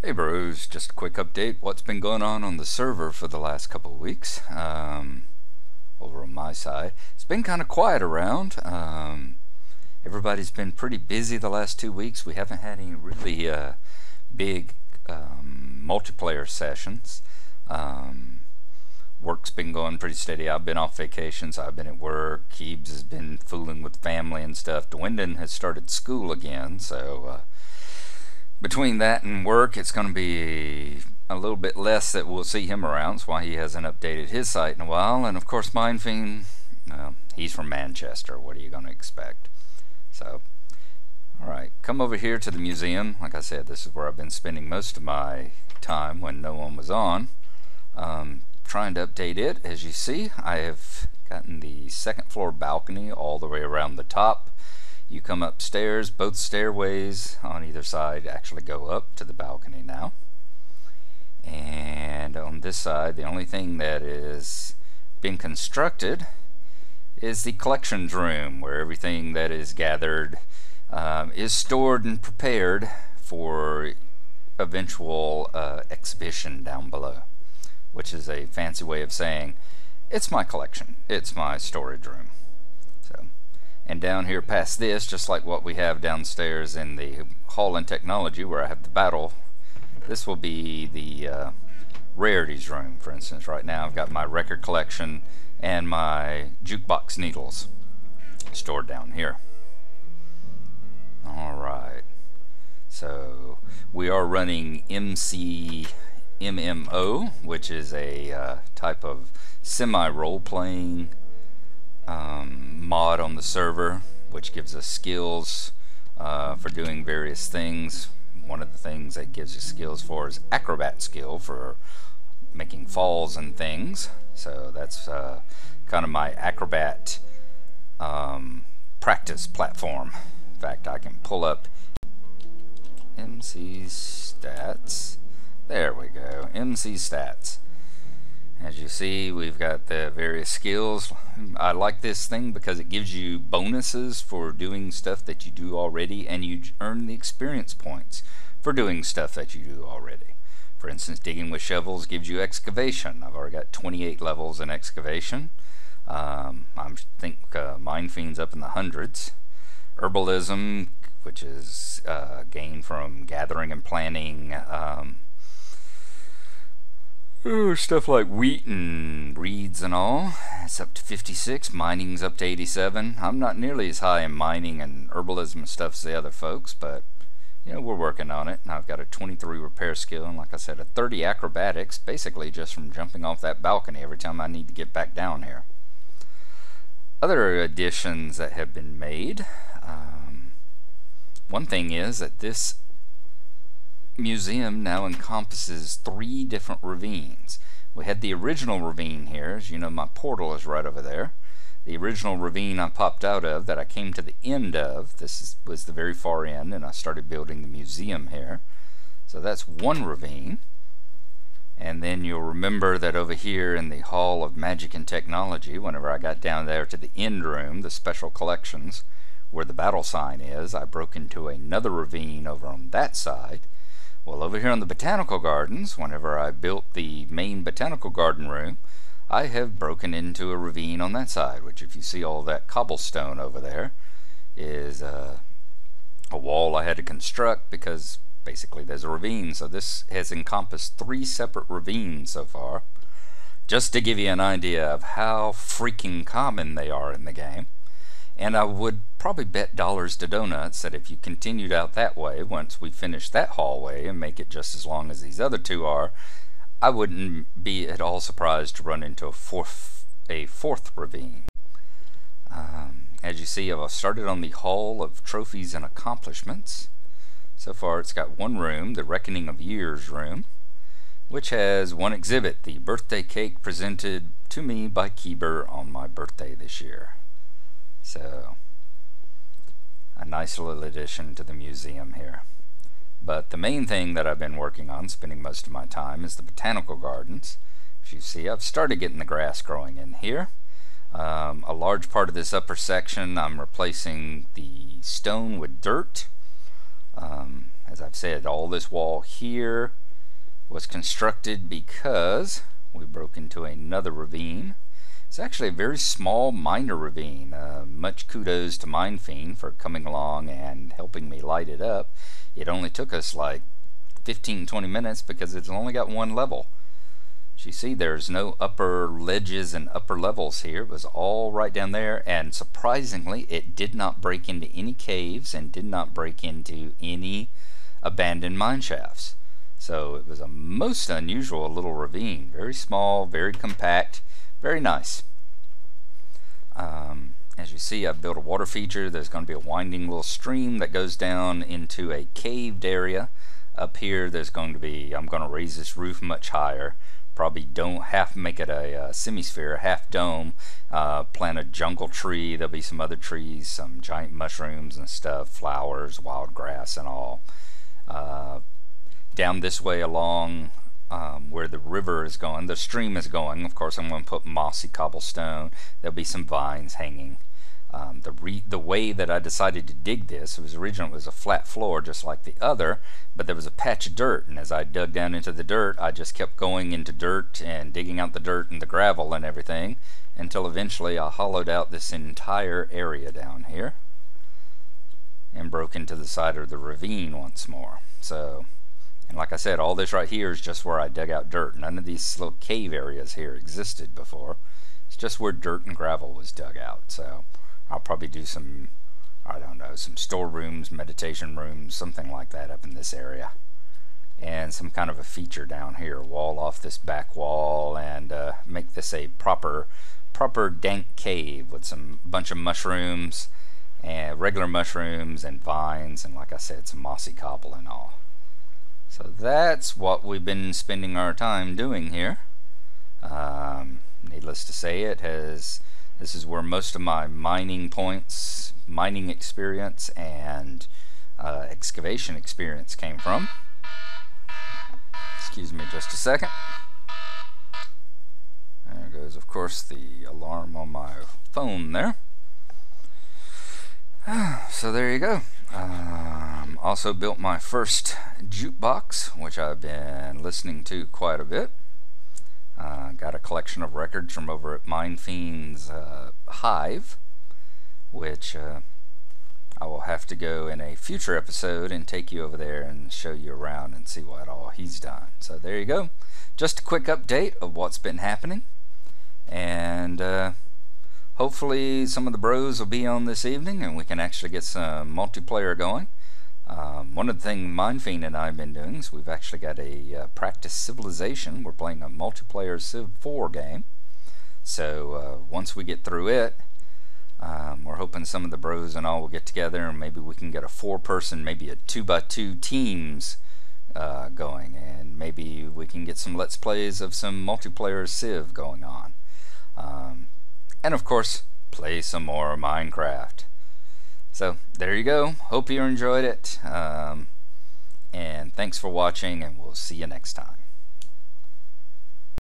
Hey bros, just a quick update. What's been going on the server for the last couple of weeks? Over on my side, it's been kind of quiet around. Everybody's been pretty busy the last 2 weeks. We haven't had any really big multiplayer sessions. Work's been going pretty steady. I've been off vacation, so I've been at work. Keebs has been fooling with family and stuff. Dwendon has started school again, so between that and work, it's going to be a little bit less that we'll see him around. That's why he hasn't updated his site in a while. And of course, Mindfiend, well, he's from Manchester. What are you going to expect? So, alright, come over here to the museum. Like I said, this is where I've been spending most of my time when no one was on. Trying to update it. As you see, I have gotten the second floor balcony all the way around the top. You come upstairs, both stairways on either side actually go up to the balcony now. And on this side, the only thing that is being constructed is the collections room, where everything that is gathered is stored and prepared for eventual exhibition down below, which is a fancy way of saying it's my collection, it's my storage room. And down here past this, just like what we have downstairs in the Hall and Technology where I have the battle, this will be the rarities room. For instance, right now I've got my record collection and my jukebox needles stored down here. Alright, so we are running MMO, which is a type of semi-role-playing mod on the server, which gives us skills for doing various things. One of the things that gives you skills for is acrobat skill for making falls and things. So that's kind of my acrobat practice platform. In fact, I can pull up MC stats. There we go, MC stats. As you see, we've got the various skills. I like this thing because it gives you bonuses for doing stuff that you do already, and you earn the experience points for doing stuff that you do already. For instance, digging with shovels gives you excavation. I've already got 28 levels in excavation. I think Mindfiend's up in the hundreds. Herbalism, which is gained from gathering and planting stuff like wheat and reeds and all. It's up to 56. Mining's up to 87. I'm not nearly as high in mining and herbalism and stuff as the other folks, but you know, we're working on it. And I've got a 23 repair skill, and like I said, a 30 acrobatics, basically just from jumping off that balcony every time I need to get back down here. Other additions that have been made. One thing is that this museum now encompasses 3 different ravines. We had the original ravine here. As you know, my portal is right over there. The original ravine I popped out of, that I came to the end of, was the very far end, and I started building the museum here. So that's one ravine. And then you'll remember that over here in the Hall of Magic and Technology, whenever I got down there to the end room, the special collections, where the battle sign is, I broke into another ravine over on that side. Well, over here on the Botanical Gardens, whenever I built the main Botanical Garden room, I have broken into a ravine on that side, which, if you see all that cobblestone over there, is a wall I had to construct because basically there's a ravine. So this has encompassed 3 separate ravines so far, just to give you an idea of how freaking common they are in the game. And I would probably bet dollars to donuts that if you continued out that way, once we finish that hallway and make it just as long as these other 2 are, I wouldn't be at all surprised to run into a fourth ravine. As you see, I've started on the Hall of Trophies and Accomplishments. So far it's got 1 room, the Reckoning of Years room, which has 1 exhibit, the birthday cake presented to me by Keeber on my birthday this year. So, a nice little addition to the museum here. But the main thing that I've been working on, spending most of my time, is the Botanical Gardens. As you see, I've started getting the grass growing in here. A large part of this upper section, I'm replacing the stone with dirt. As I've said, all this wall here was constructed because we broke into another ravine. It's actually a very small, minor ravine. Much kudos to Minefiend for coming along and helping me light it up. It only took us like 15-20 minutes because it's only got one level. As you see, there's no upper ledges and upper levels here. It was all right down there, and surprisingly, it did not break into any caves and did not break into any abandoned mine shafts. So it was a most unusual little ravine. Very small, very compact, very nice. As you see, I've built a water feature. There's going to be a winding little stream that goes down into a caved area. Up here, there's going to be, I'm going to raise this roof much higher. Probably don't half make it a semi-sphere, half dome. Plant a jungle tree. There'll be some other trees, some giant mushrooms and stuff, flowers, wild grass and all. Down this way along where the river is going, the stream is going, of course I'm going to put mossy cobblestone. There'll be some vines hanging. The way that I decided to dig this, originally it was a flat floor just like the other, but there was a patch of dirt, and as I dug down into the dirt, I just kept going into dirt and digging out the dirt and the gravel and everything until eventually I hollowed out this entire area down here and broke into the side of the ravine once more. So, and like I said, all this right here is just where I dug out dirt. None of these little cave areas here existed before. It's just where dirt and gravel was dug out. So I'll probably do some, I don't know, some storerooms, meditation rooms, something like that up in this area. And some kind of a feature down here, wall off this back wall, and make this a proper dank cave with some bunch of mushrooms, and regular mushrooms and vines, and like I said, some mossy cobble and all. So that's what we've been spending our time doing here. Needless to say, this is where most of my mining experience and excavation experience came from. Excuse me just a second. There goes, of course, the alarm on my phone there. So there you go. Also built my first jukebox, which I've been listening to quite a bit. Got a collection of records from over at Minefiend's Hive, which I will have to go in a future episode and take you over there and show you around and see what all he's done. So there you go. Just a quick update of what's been happening. And hopefully some of the bros will be on this evening and we can actually get some multiplayer going. One of the things Minefiend and I have been doing is we've actually got a practice civilization. We're playing a multiplayer Civ 4 game. So once we get through it, we're hoping some of the bros and all will get together and maybe we can get a 4-person, maybe a 2x2 teams going, and maybe we can get some Let's Plays of some multiplayer Civ going on. And of course, play some more Minecraft. So there you go. Hope you enjoyed it. And thanks for watching, and we'll see you next time.